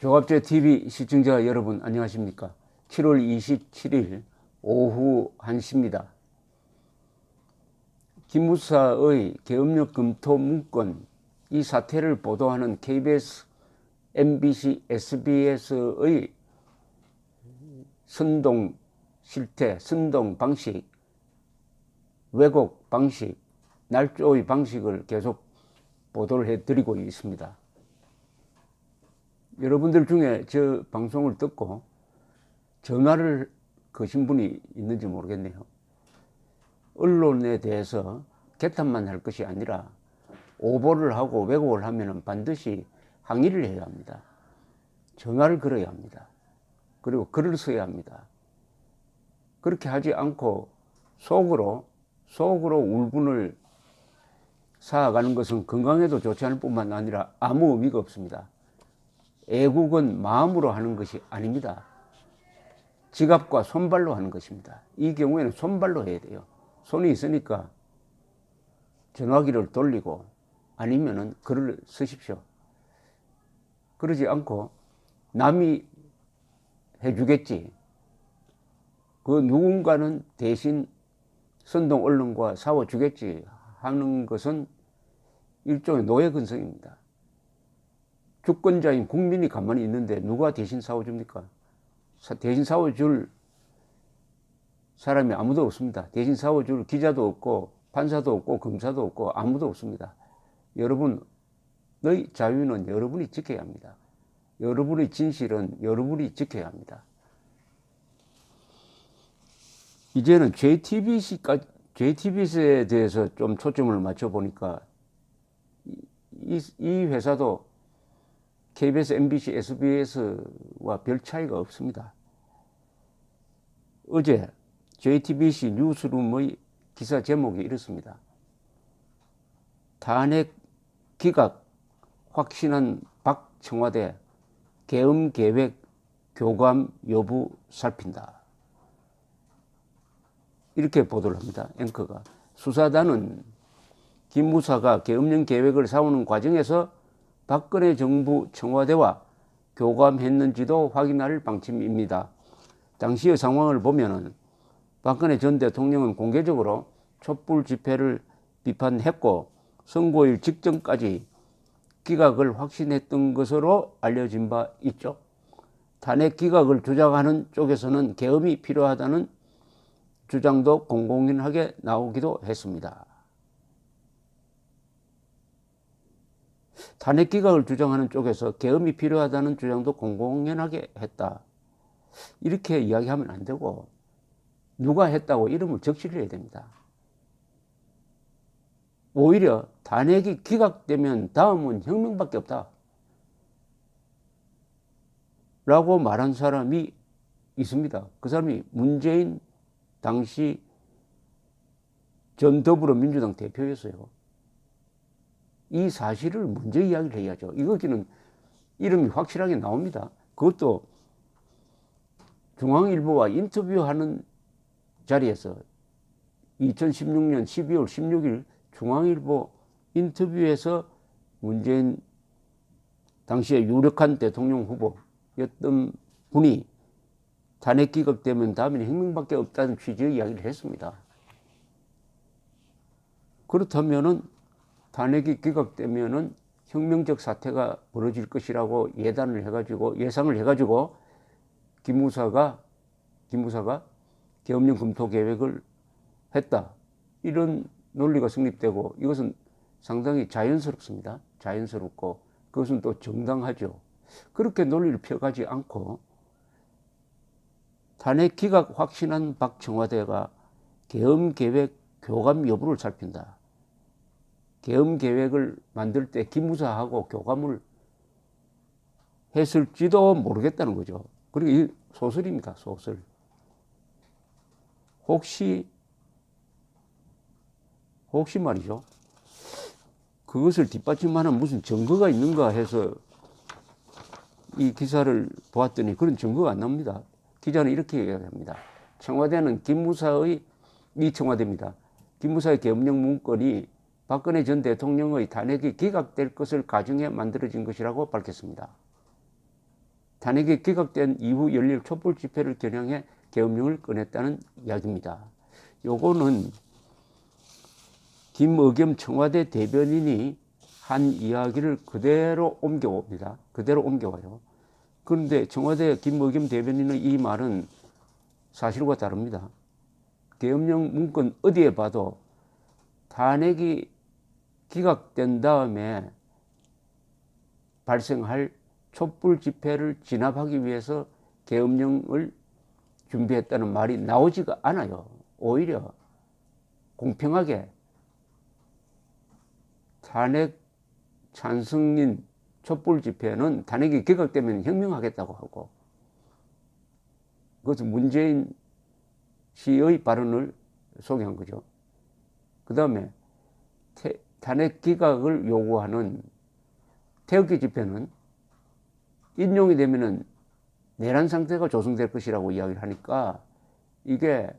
조갑제 TV 시청자 여러분 안녕하십니까? 7월 27일 오후 1시입니다. 기무사의 계엄령 검토 문건 이 사태를 보도하는 KBS, MBC, SBS의 선동 실태, 선동 방식, 왜곡 방식, 날조의 방식을 계속 보도를 해드리고 있습니다. 여러분들 중에 저 방송을 듣고 전화를 거신 분이 있는지 모르겠네요. 언론에 대해서 개탄만 할 것이 아니라 오보를 하고 왜곡을 하면 반드시 항의를 해야 합니다. 전화를 걸어야 합니다. 그리고 글을 써야 합니다. 그렇게 하지 않고 속으로 울분을 쌓아가는 것은 건강에도 좋지 않을 뿐만 아니라 아무 의미가 없습니다. 애국은 마음으로 하는 것이 아닙니다. 지갑과 손발로 하는 것입니다. 이 경우에는 손발로 해야 돼요. 손이 있으니까 전화기를 돌리고 아니면은 글을 쓰십시오. 그러지 않고 남이 해주겠지. 그 누군가는 대신 선동 언론과 싸워주겠지 하는 것은 일종의 노예근성입니다. 주권자인 국민이 가만히 있는데 누가 대신 싸워줍니까? 대신 싸워줄 사람이 아무도 없습니다. 대신 싸워줄 기자도 없고 판사도 없고 검사도 없고 아무도 없습니다. 여러분의 자유는 여러분이 지켜야 합니다. 여러분의 진실은 여러분이 지켜야 합니다. 이제는 JTBC에 대해서 좀 초점을 맞춰보니까 이 회사도 KBS, MBC, SBS와 별 차이가 없습니다. 어제 JTBC 뉴스룸의 기사 제목이 이렇습니다. 탄핵 기각 확신한 박 청와대 계엄 계획 교감 여부 살핀다. 이렇게 보도를 합니다. 앵커가. 수사단은 기무사가 계엄령 계획을 세우는 과정에서 박근혜 정부 청와대와 교감했는지도 확인할 방침입니다. 당시의 상황을 보면은 박근혜 전 대통령은 공개적으로 촛불 집회를 비판했고 선고일 직전까지 기각을 확신했던 것으로 알려진 바 있죠. 탄핵 기각을 주장하는 쪽에서는 계엄이 필요하다는 주장도 공공연하게 나오기도 했습니다. 탄핵 기각을 주장하는 쪽에서 계엄이 필요하다는 주장도 공공연하게 했다. 이렇게 이야기하면 안 되고 누가 했다고 이름을 적시를 해야 됩니다. 오히려 탄핵이 기각되면 다음은 혁명밖에 없다. 라고 말한 사람이 있습니다. 그 사람이 문재인 당시 전 더불어민주당 대표였어요. 이 사실을 먼저 이야기를 해야죠. 이거기는 이름이 확실하게 나옵니다. 그것도 중앙일보와 인터뷰하는 자리에서 2016년 12월 16일 중앙일보 인터뷰에서 문재인 당시에 유력한 대통령 후보였던 분이 탄핵 기각되면 다음에는 혁명밖에 없다는 취지의 이야기를 했습니다. 그렇다면은 탄핵이 기각되면은 혁명적 사태가 벌어질 것이라고 예상을 해가지고 기무사가 계엄령 검토 계획을 했다. 이런 논리가 성립되고 이것은 상당히 자연스럽습니다. 자연스럽고 그것은 또 정당하죠. 그렇게 논리를 펴가지 않고 탄핵 기각 확신한 박 청와대가 계엄 계획 교감 여부를 살핀다. 계엄 계획을 만들 때 기무사하고 교감을 했을지도 모르겠다는 거죠. 그리고 이 소설입니다. 소설. 혹시 말이죠. 그것을 뒷받침하는 무슨 증거가 있는가 해서 이 기사를 보았더니 그런 증거가 안 나옵니다. 기자는 이렇게 얘기합니다. 청와대는 이 청와대입니다. 기무사의 계엄령 문건이 박근혜 전 대통령의 탄핵이 기각될 것을 가정해 만들어진 것이라고 밝혔습니다. 탄핵이 기각된 이후 열릴 촛불 집회를 겨냥해 계엄령을 꺼냈다는 이야기입니다. 요거는 김의겸 청와대 대변인이 한 이야기를 그대로 옮겨옵니다. 그대로 옮겨와요. 그런데 청와대 김의겸 대변인의 이 말은 사실과 다릅니다. 계엄령 문건 어디에 봐도 탄핵이 기각된 다음에 발생할 촛불 집회를 진압하기 위해서 계엄령을 준비했다는 말이 나오지가 않아요. 오히려 공평하게 탄핵 찬성인 촛불 집회는 탄핵이 기각되면 혁명하겠다고 하고, 그것은 문재인 씨의 발언을 소개한 거죠. 그 다음에 탄핵 기각을 요구하는 태극기 집회는 인용이 되면은 내란 상태가 조성될 것이라고 이야기를 하니까 이게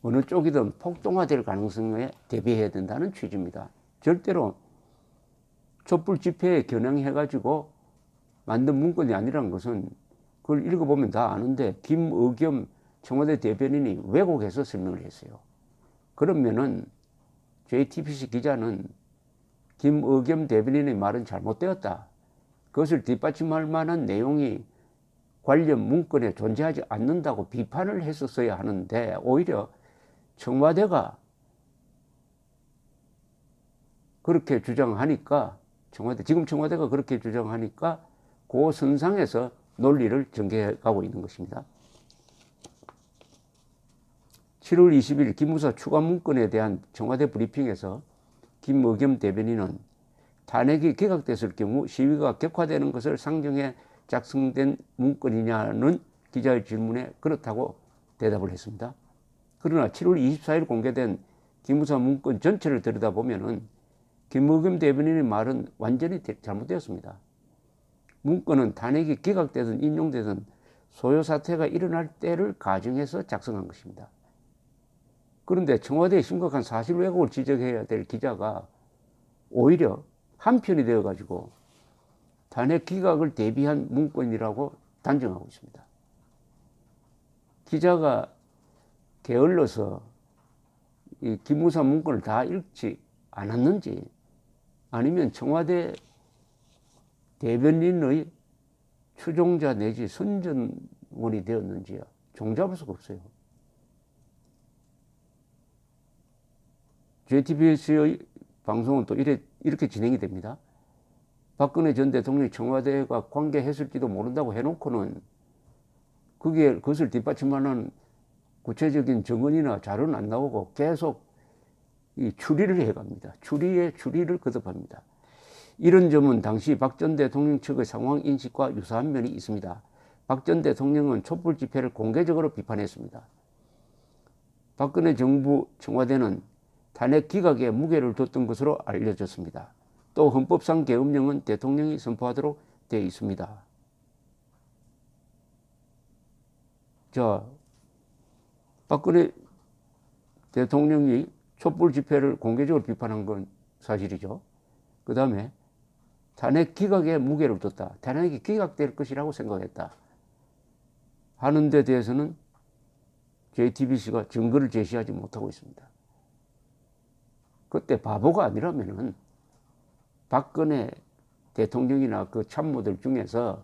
어느 쪽이든 폭동화될 가능성에 대비해야 된다는 취지입니다. 절대로 촛불 집회에 겨냥해가지고 만든 문건이 아니라는 것은 그걸 읽어보면 다 아는데 김의겸 청와대 대변인이 왜곡해서 설명을 했어요. 그러면은 JTBC 기자는 김의겸 대변인의 말은 잘못되었다, 그것을 뒷받침할 만한 내용이 관련 문건에 존재하지 않는다고 비판을 했었어야 하는데, 오히려 청와대가 그렇게 주장하니까, 지금 청와대가 그렇게 주장하니까 그 선상에서 논리를 전개해가고 있는 것입니다. 7월 20일 기무사 추가 문건에 대한 청와대 브리핑에서 김의겸 대변인은 탄핵이 기각됐을 경우 시위가 격화되는 것을 상정해 작성된 문건이냐는 기자의 질문에 그렇다고 대답을 했습니다. 그러나 7월 24일 공개된 기무사 문건 전체를 들여다보면 김의겸 대변인의 말은 완전히 잘못되었습니다. 문건은 탄핵이 기각되든 인용되든 소요 사태가 일어날 때를 가정해서 작성한 것입니다. 그런데 청와대의 심각한 사실 왜곡을 지적해야 될 기자가 오히려 한편이 되어가지고 탄핵 기각을 대비한 문건이라고 단정하고 있습니다. 기자가 게을러서 이 기무사 문건을 다 읽지 않았는지, 아니면 청와대 대변인의 추종자 내지 선전원이 되었는지요, 종잡을 수가 없어요. JTBC의 방송은 또 이렇게 진행이 됩니다. 박근혜 전 대통령이 청와대가 관계했을지도 모른다고 해놓고는 그것을 뒷받침하는 구체적인 증언이나 자료는 안 나오고 계속 이 추리를 해갑니다. 추리를 거듭합니다. 이런 점은 당시 박 전 대통령 측의 상황 인식과 유사한 면이 있습니다. 박 전 대통령은 촛불 집회를 공개적으로 비판했습니다. 박근혜 정부 청와대는 탄핵 기각에 무게를 뒀던 것으로 알려졌습니다. 또 헌법상 계엄령은 대통령이 선포하도록 되어 있습니다. 자, 박근혜 대통령이 촛불 집회를 공개적으로 비판한 건 사실이죠. 그 다음에 탄핵 기각에 무게를 뒀다, 탄핵이 기각될 것이라고 생각했다 하는 데 대해서는 JTBC가 증거를 제시하지 못하고 있습니다. 그때 바보가 아니라면은 박근혜 대통령이나 그 참모들 중에서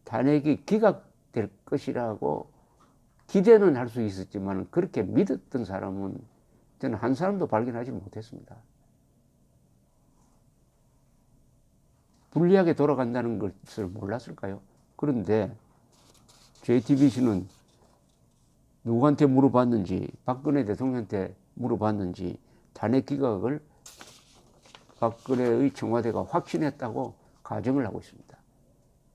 탄핵이 기각될 것이라고 기대는 할 수 있었지만 그렇게 믿었던 사람은 저는 한 사람도 발견하지 못했습니다. 불리하게 돌아간다는 것을 몰랐을까요? 그런데 JTBC는 누구한테 물어봤는지, 박근혜 대통령한테 물어봤는지 탄핵 기각을 박근혜의 청와대가 확신했다고 가정을 하고 있습니다.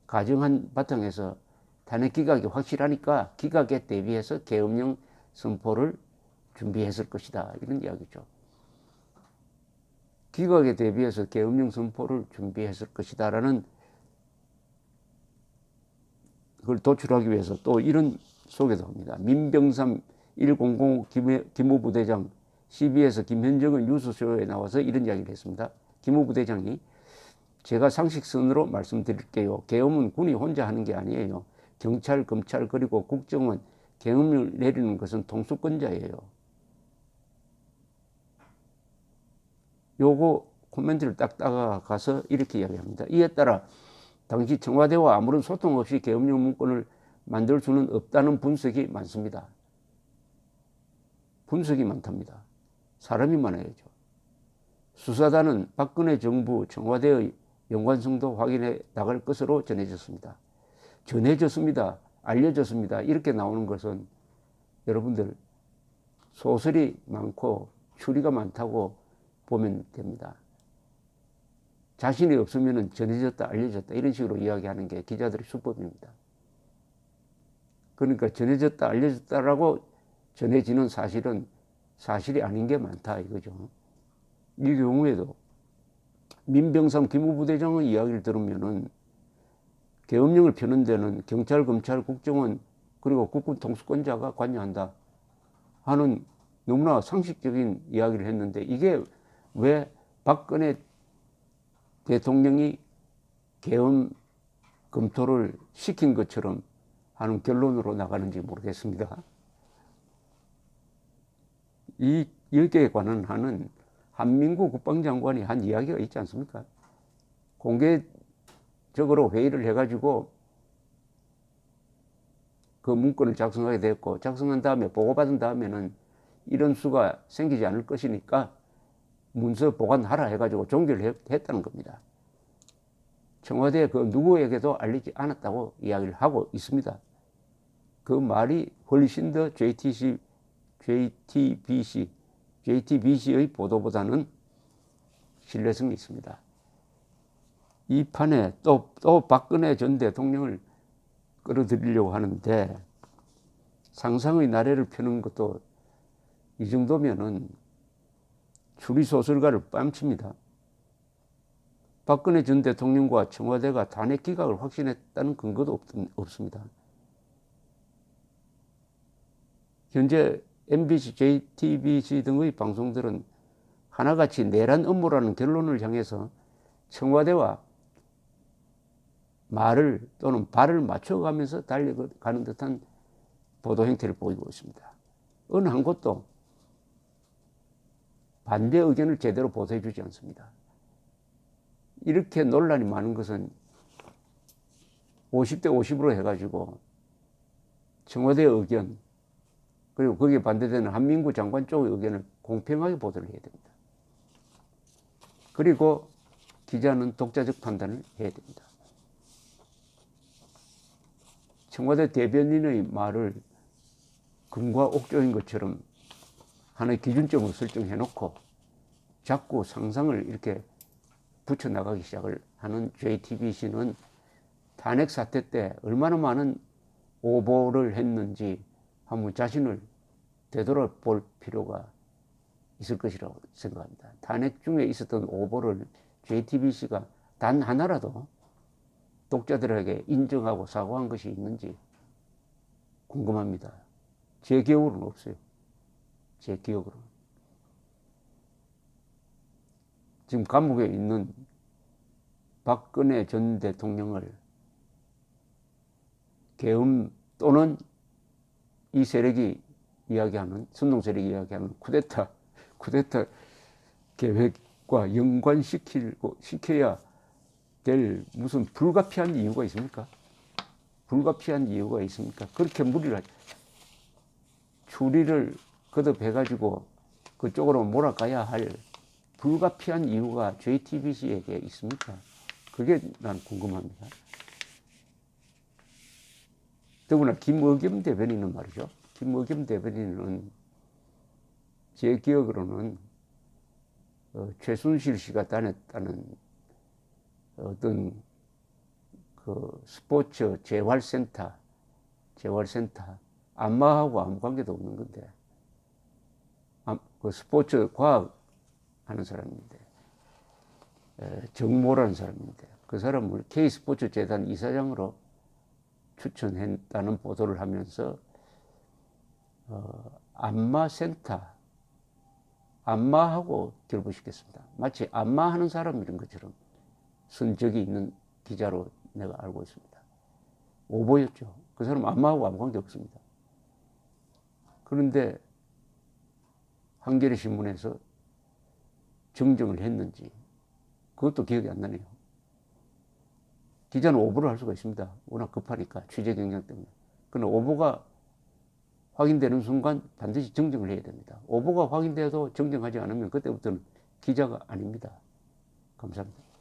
가정한 바탕에서 탄핵 기각이 확실하니까 기각에 대비해서 계엄령 선포를 준비했을 것이다, 이런 이야기죠. 기각에 대비해서 계엄령 선포를 준비했을 것이다 라는 그걸 도출하기 위해서 또 이런 소개도 합니다. 민병삼 100 기무부대장 CBS 김현정은 뉴스쇼에 나와서 이런 이야기를 했습니다. 기무부대장이 제가 상식선으로 말씀드릴게요. 계엄은 군이 혼자 하는 게 아니에요. 경찰, 검찰, 그리고 국정원, 계엄을 내리는 것은 통수권자예요. 요거 코멘트를 딱 따라가서 이렇게 이야기합니다. 이에 따라 당시 청와대와 아무런 소통 없이 계엄령 문건을 만들 수는 없다는 분석이 많습니다. 분석이 많답니다. 사람이 많아야죠. 수사단은 박근혜 정부 청와대의 연관성도 확인해 나갈 것으로 전해졌습니다. 전해졌습니다. 알려졌습니다. 이렇게 나오는 것은 여러분들 소설이 많고 추리가 많다고 보면 됩니다. 자신이 없으면 전해졌다 알려졌다 이런 식으로 이야기하는 게 기자들의 수법입니다. 그러니까 전해졌다 알려졌다라고 전해지는 사실은 사실이 아닌 게 많다 이거죠. 이 경우에도 민병삼 기무부대장의 이야기를 들으면은 계엄령을 펴는 데는 경찰, 검찰, 국정원 그리고 국군 통수권자가 관여한다 하는 너무나 상식적인 이야기를 했는데 이게 왜 박근혜 대통령이 계엄 검토를 시킨 것처럼 하는 결론으로 나가는지 모르겠습니다. 여기에 관한 한민구 국방장관이 한 이야기가 있지 않습니까? 공개적으로 회의를 해가지고 그 문건을 작성하게 됐고 작성한 다음에 보고받은 다음에는 이런 수가 생기지 않을 것이니까 문서 보관하라 해가지고 종결을 했다는 겁니다. 청와대 그 누구에게도 알리지 않았다고 이야기를 하고 있습니다. 그 말이 훨씬 더 JTBC의 보도보다는 신뢰성이 있습니다. 이 판에 또 박근혜 전 대통령을 끌어들이려고 하는데 상상의 나래를 펴는 것도 이 정도면은 추리소설가를 뺨칩니다. 박근혜 전 대통령과 청와대가 탄핵 기각을 확신했다는 근거도 없습니다. 현재 MBC, JTBC 등의 방송들은 하나같이 내란 업무라는 결론을 향해서 청와대와 말을 또는 발을 맞춰가면서 달려가는 듯한 보도 행태를 보이고 있습니다. 어느 한 곳도 반대 의견을 제대로 보도해 주지 않습니다. 이렇게 논란이 많은 것은 50대 50으로 해가지고 청와대의 의견 그리고 거기에 반대되는 한민구 장관 쪽의 의견을 공평하게 보도를 해야 됩니다. 그리고 기자는 독자적 판단을 해야 됩니다. 청와대 대변인의 말을 금과 옥조인 것처럼 하나의 기준점을 설정해 놓고 자꾸 상상을 이렇게 붙여나가기 시작을 하는 JTBC는 탄핵 사태 때 얼마나 많은 오보를 했는지 한번 자신을 되돌아볼 필요가 있을 것이라고 생각합니다. 탄핵 중에 있었던 오보를 JTBC가 단 하나라도 독자들에게 인정하고 사과한 것이 있는지 궁금합니다. 제 기억으로는 없어요. 제 기억으로는. 지금 감옥에 있는 박근혜 전 대통령을 계엄 또는 이 세력이 이야기하는 선동 세력이 이야기하는 쿠데타 계획과 연관시켜야 될 무슨 불가피한 이유가 있습니까? 불가피한 이유가 있습니까? 그렇게 추리를 거듭해가지고 그쪽으로 몰아가야 할 불가피한 이유가 JTBC에게 있습니까? 그게 난 궁금합니다. 더구나 김의겸 대변인은 말이죠. 김의겸 대변인은 제 기억으로는 최순실 씨가 다녔다는 어떤 그 스포츠 재활센터 안마하고 아무 관계도 없는 건데 그 스포츠 과학 하는 사람인데 정모라는 사람인데 그 사람을 K스포츠 재단 이사장으로 추천했다는 보도를 하면서 안마센터 안마하고 결부시켰습니다. 마치 안마하는 사람 이런 것처럼 쓴 적이 있는 기자로 내가 알고 있습니다. 오보였죠. 그 사람 안마하고 아무 관계 없습니다. 그런데 한겨레 신문에서 정정을 했는지 그것도 기억이 안 나네요. 기자는 오보를 할 수가 있습니다. 워낙 급하니까 취재 경쟁 때문에. 그러나 오보가 확인되는 순간 반드시 정정을 해야 됩니다. 오보가 확인돼도 정정하지 않으면 그때부터는 기자가 아닙니다. 감사합니다.